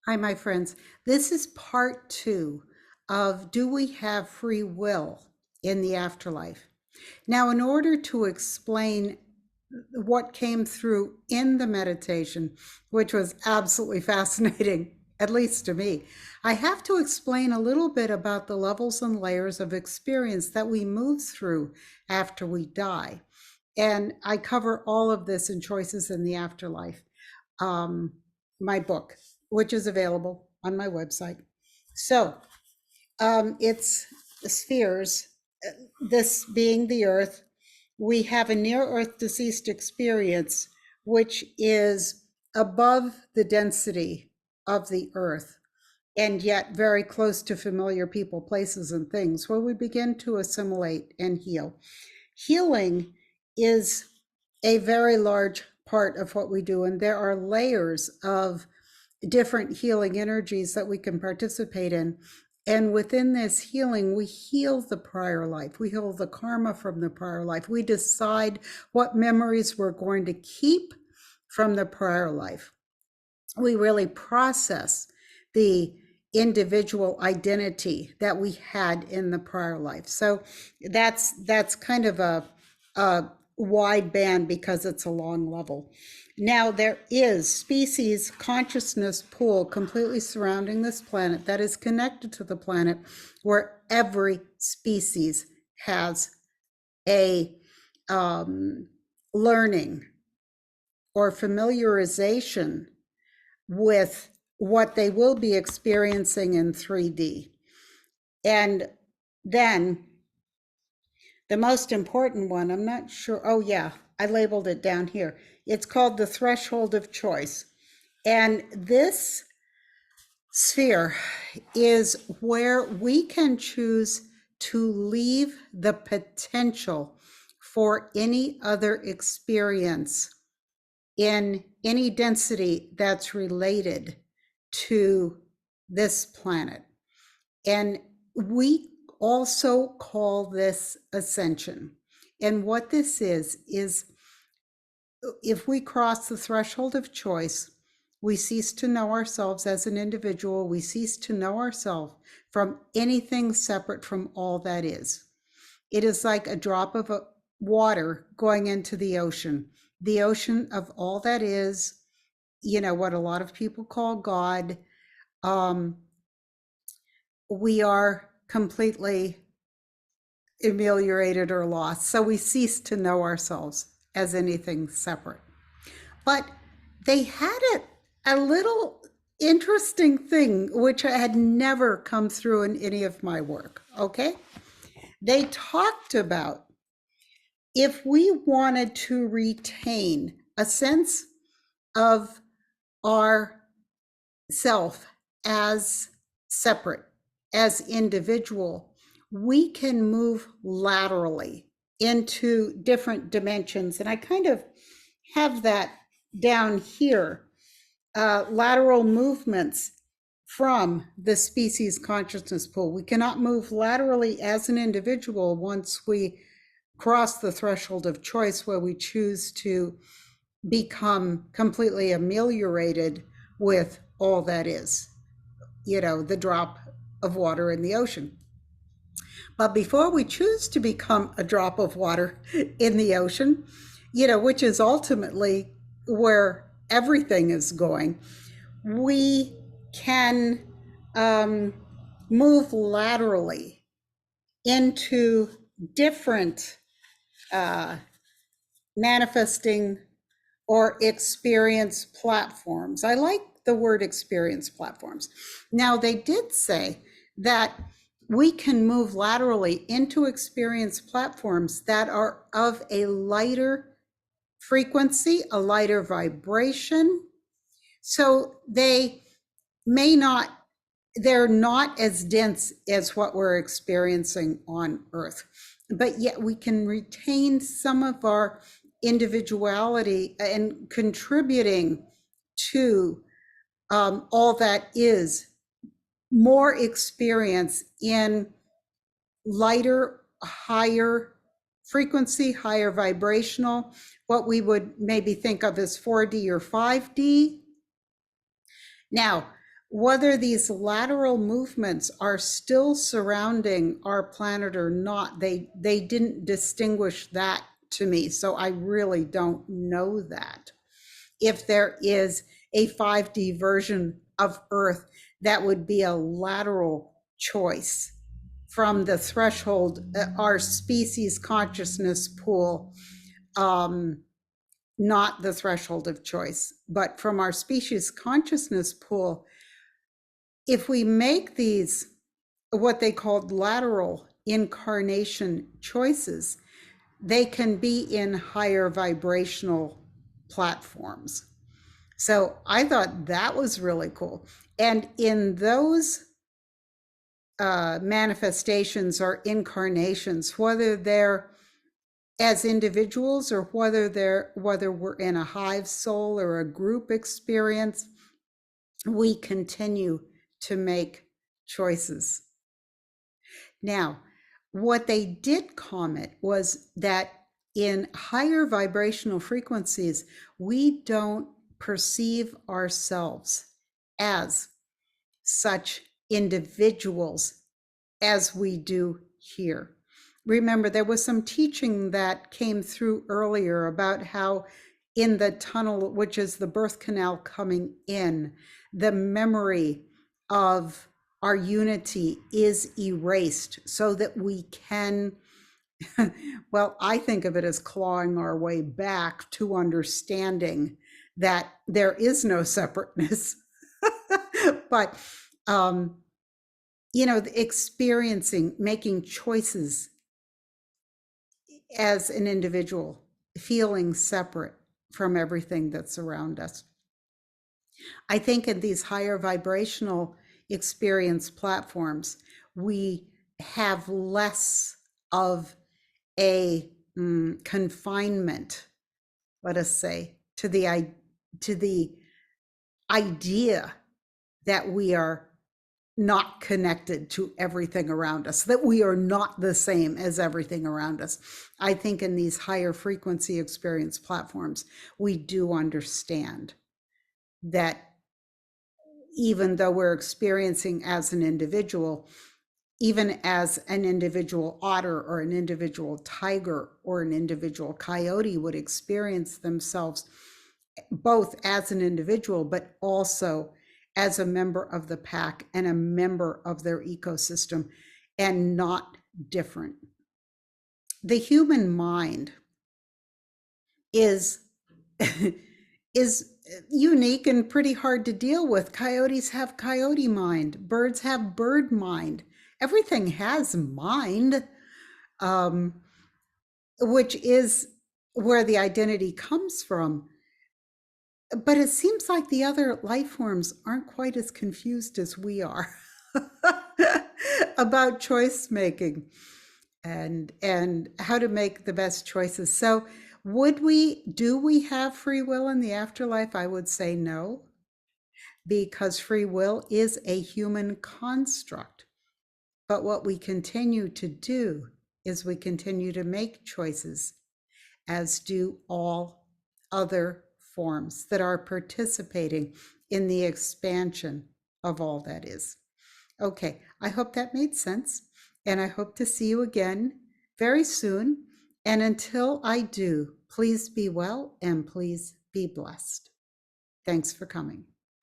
Hi, my friends. This is part two of Do We Have Free Will in the Afterlife? Now, in order to explain what came through in the meditation, which was absolutely fascinating, at least to me, I have to explain a little bit about the levels and layers of experience that we move through after we die. And I cover all of this in Choices in the Afterlife, um, my book, which is available on my website. So it's spheres, this being the Earth. We have a near Earth deceased experience, which is above the density of the Earth and yet very close to familiar people, places, and things, where we begin to assimilate and heal. Healing is a very large part of what we do, and there are layers of different healing energies that we can participate in. And within this healing, we heal the prior life. We heal the karma from the prior life. We decide what memories we're going to keep from the prior life. We really process the individual identity that we had in the prior life. So that's kind of a wide band because it's a long level. Now there is species consciousness pool completely surrounding this planet that is connected to the planet, where every species has a learning or familiarization with what they will be experiencing in 3D. And then the most important one, I'm not sure, oh yeah, I labeled it down here. It's called the threshold of choice. And this sphere is where we can choose to leave the potential for any other experience in any density that's related to this planet. And we also call this ascension. And what this is if we cross the threshold of choice, we cease to know ourselves as an individual. We cease to know ourselves from anything separate from all that is. It is like a drop of water going into the ocean of all that is, what a lot of people call God. We are completely ameliorated or lost. So we cease to know ourselves as anything separate. But they had a little interesting thing, which had never come through in any of my work. Okay. They talked about if we wanted to retain a sense of our self as separate, as individual, we can move laterally into different dimensions. And I kind of have that down here, lateral movements from the species consciousness pool. We cannot move laterally as an individual once we cross the threshold of choice, where we choose to become completely ameliorated with all that is, the drop of water in the ocean. But before we choose to become a drop of water in the ocean, which is ultimately where everything is going, we can move laterally into different manifesting or experience platforms. I like the word experience platforms. Now, they did say that we can move laterally into experience platforms that are of a lighter frequency, a lighter vibration. So they're not as dense as what we're experiencing on Earth, but yet we can retain some of our individuality and contributing to all that is more experience in lighter, higher frequency, higher vibrational, what we would maybe think of as 4D or 5D. Now, whether these lateral movements are still surrounding our planet or not, they didn't distinguish that to me. So I really don't know that. If there is a 5D version of Earth, that would be a lateral choice from the threshold, our species consciousness pool, not the threshold of choice, but from our species consciousness pool, if we make these what they called lateral incarnation choices, they can be in higher vibrational platforms. So I thought that was really cool. And in those manifestations or incarnations, whether they're as individuals or whether we're in a hive soul or a group experience, we continue to make choices. Now, what they did comment was that in higher vibrational frequencies, we don't perceive ourselves as such individuals as we do here. Remember, there was some teaching that came through earlier about how in the tunnel, which is the birth canal coming in, the memory of our unity is erased so that we can, well, I think of it as clawing our way back to understanding that there is no separateness. But, experiencing, making choices as an individual, feeling separate from everything that's around us. I think in these higher vibrational experience platforms, we have less of a confinement, let us say, to the idea that we are not connected to everything around us, that we are not the same as everything around us. I think in these higher frequency experience platforms, we do understand that even though we're experiencing as an individual, even as an individual otter or an individual tiger or an individual coyote would experience themselves both as an individual, but also as a member of the pack and a member of their ecosystem, and not different. The human mind is is unique and pretty hard to deal with. Coyotes have coyote mind, birds have bird mind. Everything has mind, which is where the identity comes from. But it seems like the other life forms aren't quite as confused as we are about choice making and how to make the best choices. So do we have free will in the afterlife? I would say no, because free will is a human construct. But what we continue to do is we continue to make choices, as do all other forms that are participating in the expansion of all that is. Okay, I hope that made sense, and I hope to see you again very soon. And until I do, please be well and please be blessed. Thanks for coming.